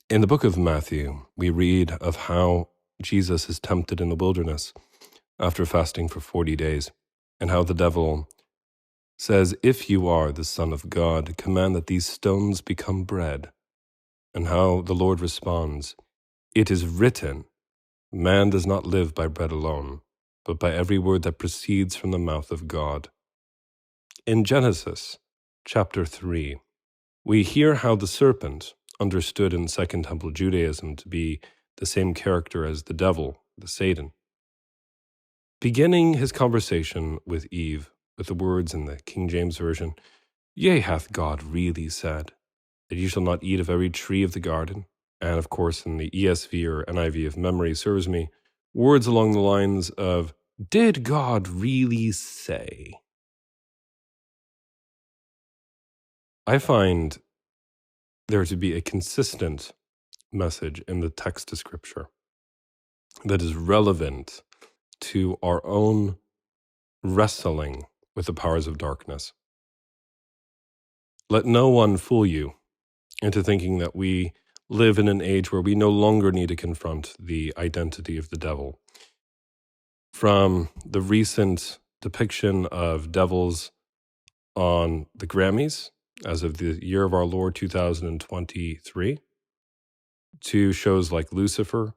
In the book of Matthew, we read of how Jesus is tempted in the wilderness after fasting for 40 days, and how the devil says, "If you are the Son of God, command that these stones become bread." And how the Lord responds, "It is written, man does not live by bread alone, but by every word that proceeds from the mouth of God." In Genesis chapter 3, we hear how the serpent, understood in Second Temple Judaism to be the same character as the devil, the Satan, beginning his conversation with Eve with the words in the King James Version, "Yea, hath God really said, that you shall not eat of every tree of the garden?" And of course, in the ESV or NIV, if memory serves me, words along the lines of, "Did God really say?" I find there to be a consistent message in the text of Scripture that is relevant to our own wrestling with the powers of darkness. Let no one fool you into thinking that we live in an age where we no longer need to confront the identity of the devil. From the recent depiction of devils on the Grammys, as of the year of our Lord 2023, to shows like Lucifer,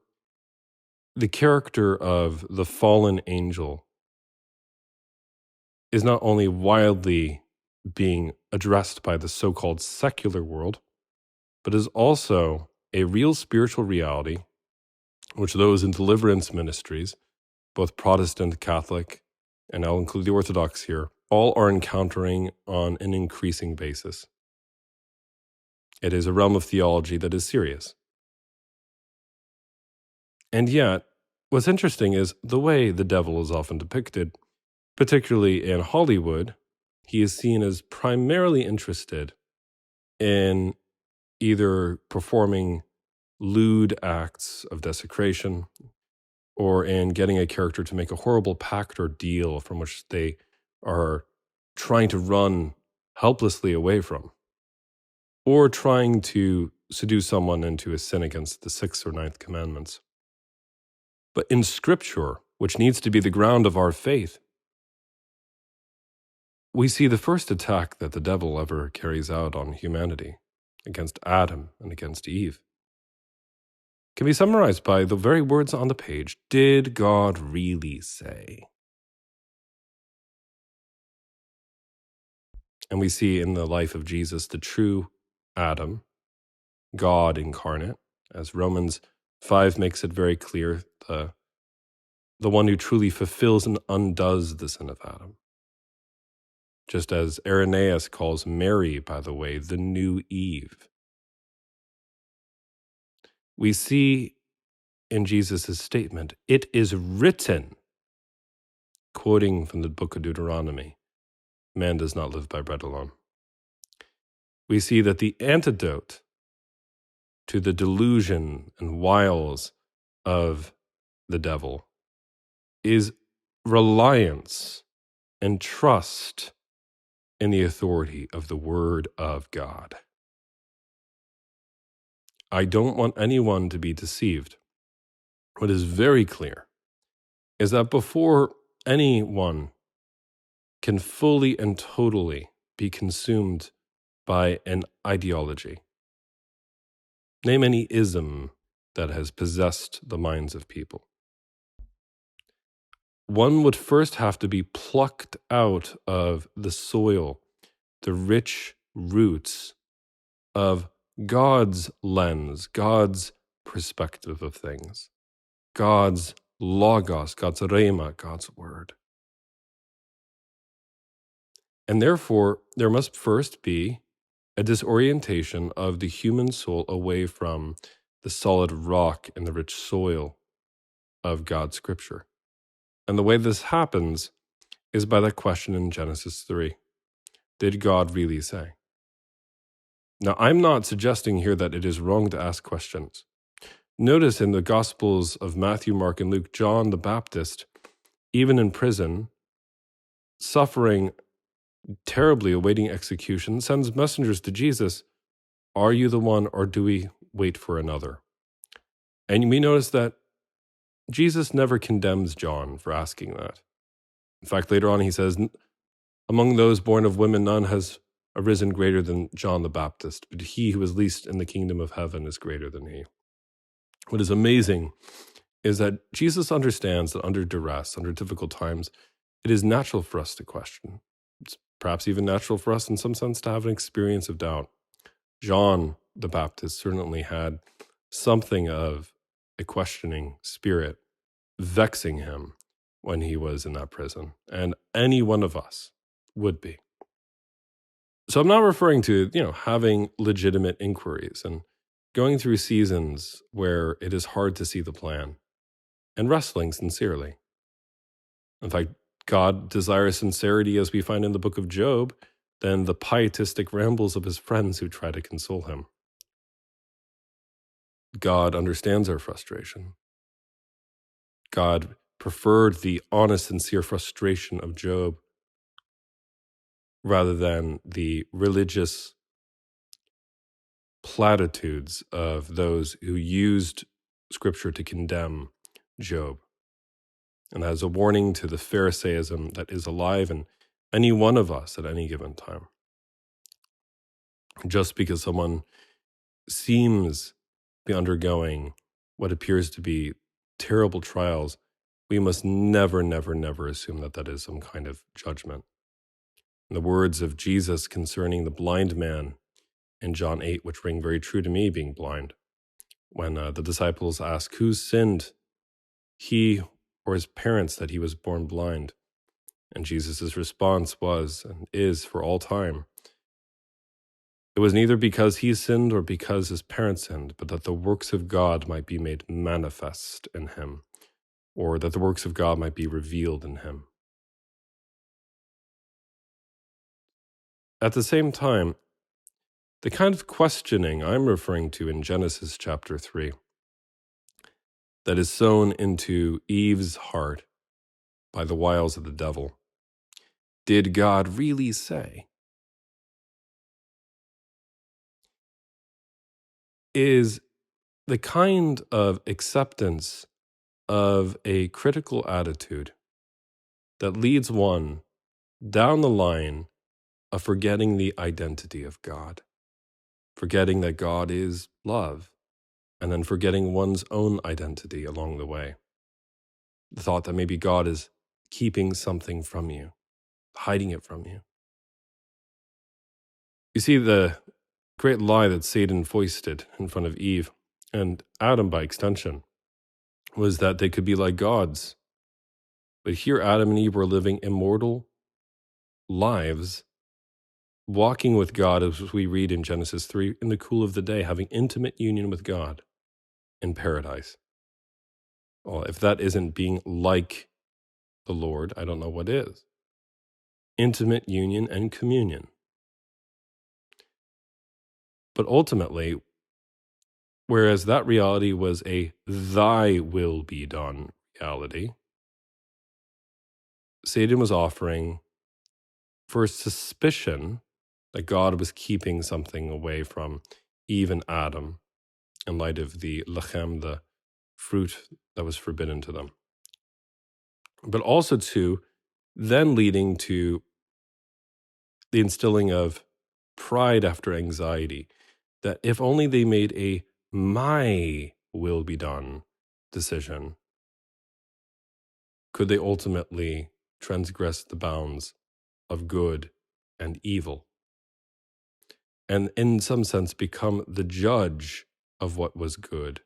the character of the fallen angel is not only wildly being addressed by the so-called secular world, but is also a real spiritual reality which those in deliverance ministries, both Protestant, Catholic, and I'll include the Orthodox here, all are encountering on an increasing basis. It is a realm of theology that is serious. And yet, what's interesting is the way the devil is often depicted, particularly in Hollywood. He is seen as primarily interested in either performing lewd acts of desecration or in getting a character to make a horrible pact or deal from which they are trying to run helplessly away from, or trying to seduce someone into a sin against the sixth or ninth commandments. But in Scripture, which needs to be the ground of our faith, we see the first attack that the devil ever carries out on humanity, against Adam and against Eve, can be summarized by the very words on the page, "Did God really say?" And we see in the life of Jesus the true Adam, God incarnate, as Romans 5 makes it very clear, the one who truly fulfills and undoes the sin of Adam. Just as Irenaeus calls Mary, by the way, the new Eve. We see in Jesus' statement, "It is written," quoting from the book of Deuteronomy, "Man does not live by bread alone." We see that the antidote to the delusion and wiles of the devil is reliance and trust in the authority of the Word of God. I don't want anyone to be deceived. What is very clear is that before anyone can fully and totally be consumed by an ideology, name any ism that has possessed the minds of people, one would first have to be plucked out of the soil, the rich roots of God's lens, God's perspective of things, God's logos, God's rhema, God's word. And therefore, there must first be a disorientation of the human soul away from the solid rock and the rich soil of God's scripture. And the way this happens is by that question in Genesis 3. Did God really say? Now, I'm not suggesting here that it is wrong to ask questions. Notice in the Gospels of Matthew, Mark, and Luke, John the Baptist, even in prison, suffering terribly, awaiting execution, sends messengers to Jesus. "Are you the one, or do we wait for another. And we notice that Jesus never condemns John for asking that. In fact, later on he says, among those born of women, none has arisen greater than John the Baptist, but he who is least in the kingdom of heaven is greater than he. What is amazing is that Jesus understands that under duress, under difficult times, it is natural for us to question. It's perhaps even natural for us in some sense to have an experience of doubt. John the Baptist certainly had something of a questioning spirit vexing him when he was in that prison, and any one of us would be. So I'm not referring to, having legitimate inquiries and going through seasons where it is hard to see the plan and wrestling sincerely. In fact, God desires sincerity, as we find in the book of Job, than the pietistic rambles of his friends who try to console him. God understands our frustration. God preferred the honest, sincere frustration of Job rather than the religious platitudes of those who used Scripture to condemn Job. And as a warning to the Pharisaism that is alive in any one of us at any given time. Just because someone seems to be undergoing what appears to be terrible trials, we must never, never, never assume that that is some kind of judgment. In the words of Jesus concerning the blind man in John 8, which ring very true to me being blind, when the disciples ask, who sinned, he or his parents, that he was born blind? And Jesus' response was and is for all time, it was neither because he sinned or because his parents sinned, but that the works of God might be made manifest in him, or that the works of God might be revealed in him. At the same time, the kind of questioning I'm referring to in Genesis chapter 3 that is sown into Eve's heart by the wiles of the devil, did God really say? Is the kind of acceptance of a critical attitude that leads one down the line of forgetting the identity of God, forgetting that God is love, and then forgetting one's own identity along the way. The thought that maybe God is keeping something from you, hiding it from you. You see, the great lie that Satan foisted in front of Eve, and Adam by extension, was that they could be like gods. But here Adam and Eve were living immortal lives, walking with God, as we read in Genesis 3, in the cool of the day, having intimate union with God in paradise. Well, if that isn't being like the Lord, I don't know what is. Intimate union and communion. But ultimately, whereas that reality was a thy will be done reality, Satan was offering for suspicion that God was keeping something away from Eve and Adam in light of the lechem, the fruit that was forbidden to them. But also to then leading to the instilling of pride after anxiety, that if only they made a my will be done decision, could they ultimately transgress the bounds of good and evil, and in some sense become the judge of what was good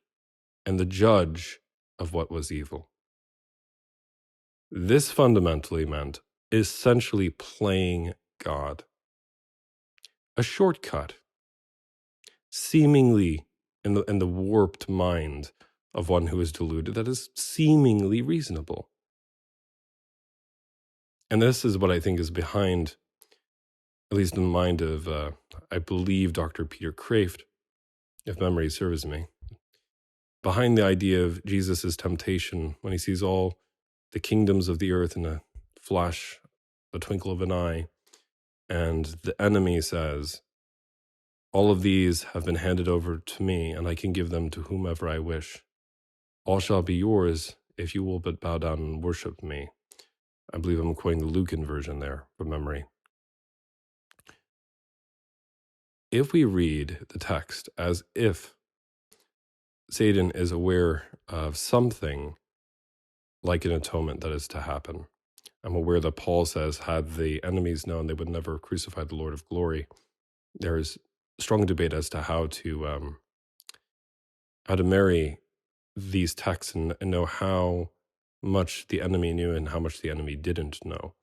and the judge of what was evil. This fundamentally meant essentially playing God. A shortcut, seemingly in the warped mind of one who is deluded, that is seemingly reasonable. And this is what I think is behind, at least in the mind of, I believe, Dr. Peter Kraft, if memory serves me, behind the idea of Jesus' temptation when he sees all the kingdoms of the earth in a flash, the twinkle of an eye, and the enemy says, All of these have been handed over to me, and I can give them to whomever I wish. All shall be yours if you will but bow down and worship me. I believe I'm quoting the Lucan version there from memory. If we read the text as if Satan is aware of something like an atonement that is to happen, I'm aware that Paul says, had the enemies known, they would never crucify the Lord of glory. There is strong debate as to how to marry these texts and know how much the enemy knew and how much the enemy didn't know.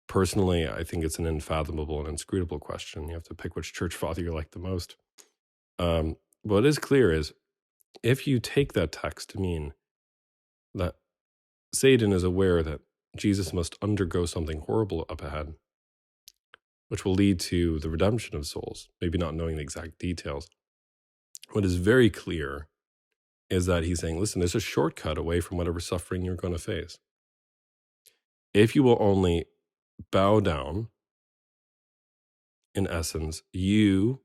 Personally, I think it's an unfathomable and inscrutable question. You have to pick which church father you like the most. What is clear is, if you take that text to mean that Satan is aware that Jesus must undergo something horrible up ahead, which will lead to the redemption of souls, maybe not knowing the exact details, what is very clear is that he's saying, listen, there's a shortcut away from whatever suffering you're going to face. If you will only bow down, in essence, you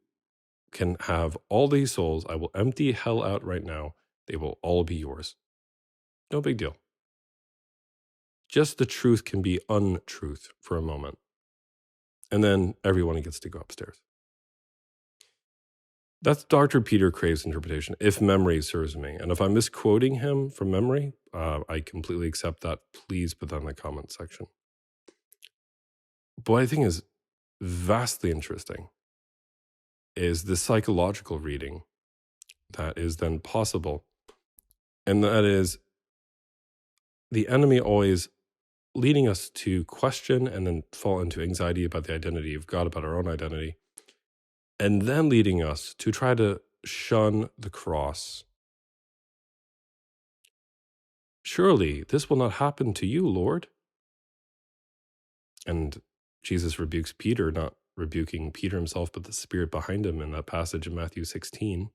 can have all these souls. I will empty hell out right now. They will all be yours. No big deal. Just the truth can be untruth for a moment. And then everyone gets to go upstairs. That's Dr. Peter Crave's interpretation, if memory serves me. And if I'm misquoting him from memory, I completely accept that. Please put that in the comment section. But what I think is vastly interesting is the psychological reading that is then possible. And that is the enemy always leading us to question and then fall into anxiety about the identity of God, about our own identity, and then leading us to try to shun the cross. Surely this will not happen to you, Lord. And Jesus rebukes Peter, not rebuking Peter himself, but the spirit behind him in that passage in Matthew 16.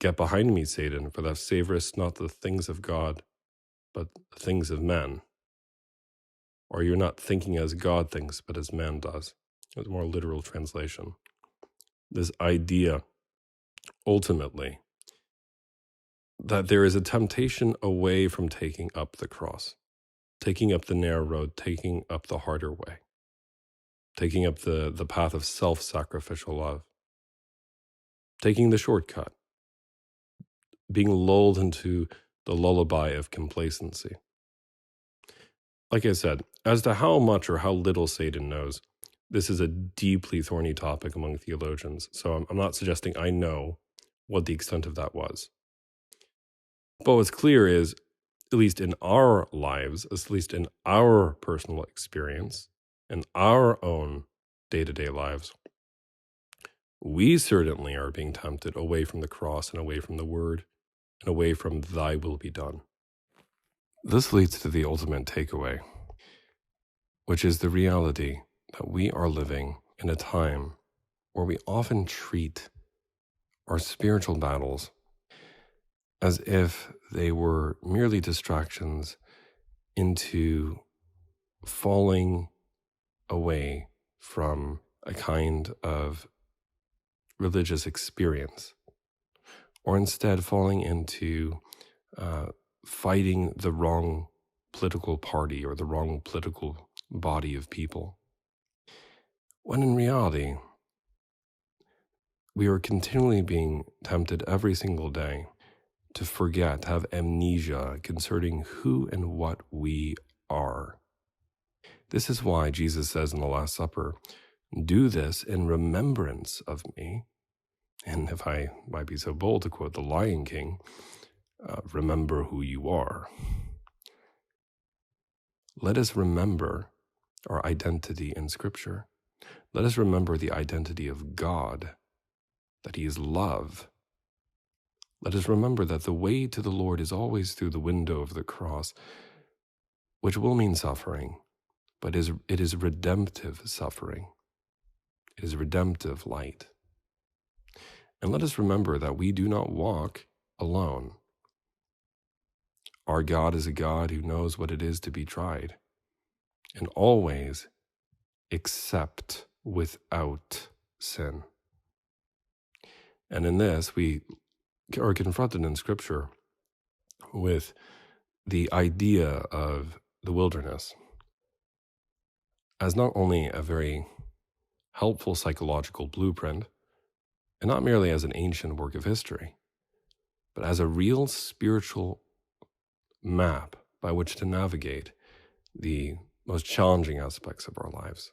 Get behind me, Satan, for thou savorest not the things of God, but the things of men. Or you're not thinking as God thinks, but as man does. It's a more literal translation. This idea, ultimately, that there is a temptation away from taking up the cross, taking up the narrow road, taking up the harder way, taking up the path of self-sacrificial love, taking the shortcut, being lulled into the lullaby of complacency. Like I said, as to how much or how little Satan knows, this is a deeply thorny topic among theologians, so I'm not suggesting I know what the extent of that was. But what's clear is, at least in our lives, at least in our personal experience, in our own day-to-day lives, we certainly are being tempted away from the cross and away from the word and away from thy will be done. This leads to the ultimate takeaway, which is the reality that we are living in a time where we often treat our spiritual battles as if they were merely distractions into falling away from a kind of religious experience, or instead falling into fighting the wrong political party or the wrong political body of people. When in reality, we are continually being tempted every single day to forget, to have amnesia concerning who and what we are. This is why Jesus says in the Last Supper, do this in remembrance of me. And if I might be so bold to quote the Lion King, remember who you are. Let us remember our identity in Scripture. Let us remember the identity of God, that He is love. Let us remember that the way to the Lord is always through the window of the cross, which will mean suffering, but it is redemptive suffering. It is redemptive light. And let us remember that we do not walk alone. Our God is a God who knows what it is to be tried, and always, except without sin. And in this, we are confronted in Scripture with the idea of the wilderness as not only a very helpful psychological blueprint, and not merely as an ancient work of history, but as a real spiritual map by which to navigate the most challenging aspects of our lives.